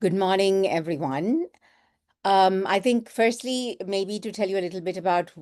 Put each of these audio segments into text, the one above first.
Good morning, everyone. I think firstly, maybe to tell you a little bit about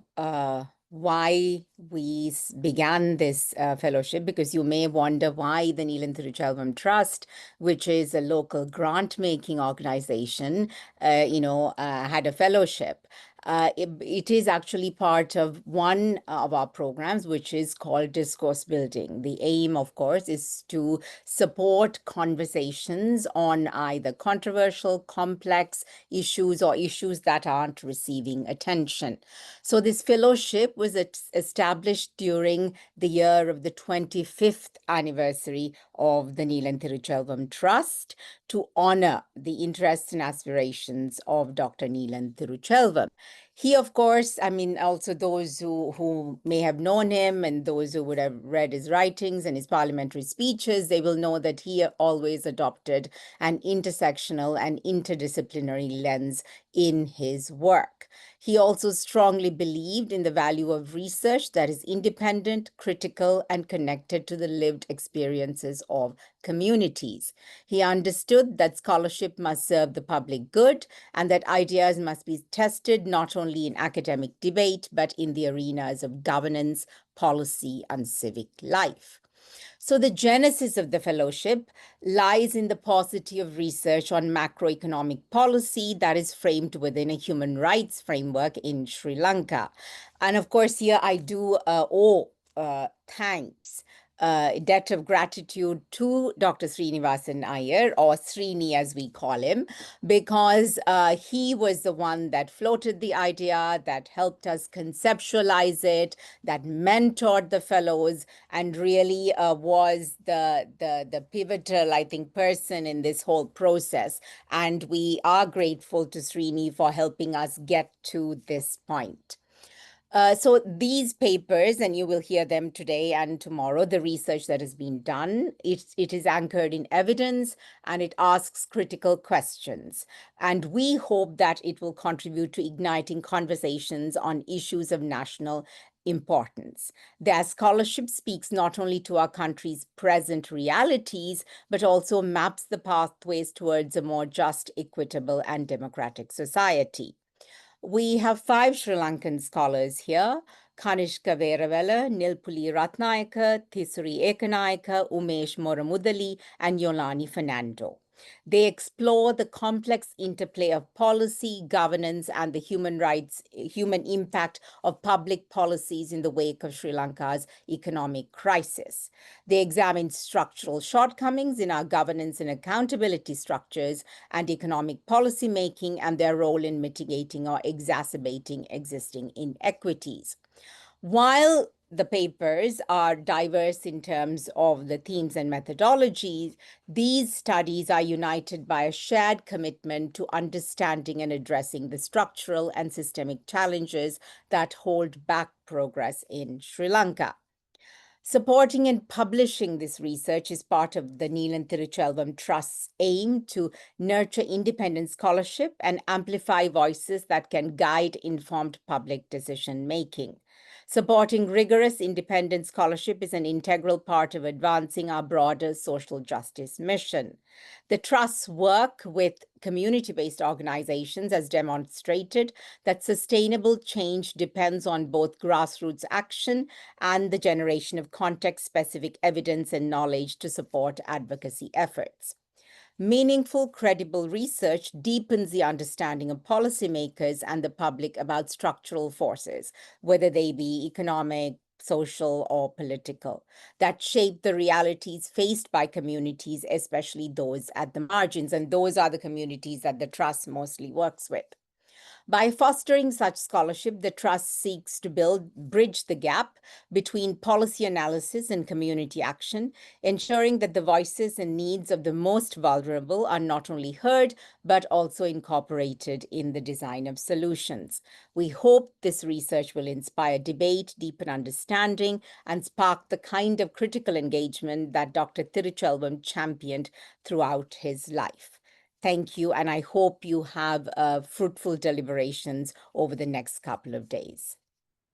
why we began this fellowship, because you may wonder why the Neelan Tiruchelvam Trust, which is a local grant-making organization, had a fellowship. It is actually part of one of our programs, which is called Discourse Building. The aim, of course, is to support conversations on either controversial, complex issues or issues that aren't receiving attention. So this fellowship was established during the year of the 25th anniversary of the Neelan Tiruchelvam Trust to honor the interests and aspirations of Dr. Neelan Tiruchelvam. He, of course, also those who may have known him and those who would have read his writings and his parliamentary speeches, they will know that he always adopted an intersectional and interdisciplinary lens in his work. He also strongly believed in the value of research that is independent, critical, and connected to the lived experiences of communities. He understood that scholarship must serve the public good and that ideas must be tested not only in academic debate, but in the arenas of governance, policy, and civic life. So the genesis of the fellowship lies in the paucity of research on macroeconomic policy that is framed within a human rights framework in Sri Lanka. And of course, here I do owe thanks, debt of gratitude to Dr. Srinivasan Iyer, or Srini as we call him, because he was the one that floated the idea, that helped us conceptualize it, that mentored the fellows, and really was the pivotal, I think, person in this whole process. And we are grateful to Srini for helping us get to this point. So these papers, and you will hear them today and tomorrow, the research that has been done, it is anchored in evidence and it asks critical questions. And we hope that it will contribute to igniting conversations on issues of national importance. Their scholarship speaks not only to our country's present realities, but also maps the pathways towards a more just, equitable, and democratic society. We have 5 Sri Lankan scholars here: Kanishka Veravela, Nilpuli Ratnayaka, Thisuri Ekanayaka, Umesh Moramudali, and Yolani Fernando. They explore the complex interplay of policy, governance, and the human impact of public policies in the wake of Sri Lanka's economic crisis. They examine structural shortcomings in our governance and accountability structures and economic policy making and their role in mitigating or exacerbating existing inequities. While the papers are diverse in terms of the themes and methodologies, these studies are united by a shared commitment to understanding and addressing the structural and systemic challenges that hold back progress in Sri Lanka. Supporting and publishing this research is part of the Neelan Tiruchelvam Trust's aim to nurture independent scholarship and amplify voices that can guide informed public decision making. Supporting rigorous independent scholarship is an integral part of advancing our broader social justice mission. The Trust's work with community-based organizations has demonstrated that sustainable change depends on both grassroots action and the generation of context-specific evidence and knowledge to support advocacy efforts. Meaningful, credible research deepens the understanding of policymakers and the public about structural forces, whether they be economic, social, or political, that shape the realities faced by communities, especially those at the margins. And those are the communities that the Trust mostly works with. By fostering such scholarship, the Trust seeks to bridge the gap between policy analysis and community action, ensuring that the voices and needs of the most vulnerable are not only heard, but also incorporated in the design of solutions. We hope this research will inspire debate, deepen understanding, and spark the kind of critical engagement that Dr. Tiruchelvam championed throughout his life. Thank you, and I hope you have fruitful deliberations over the next couple of days.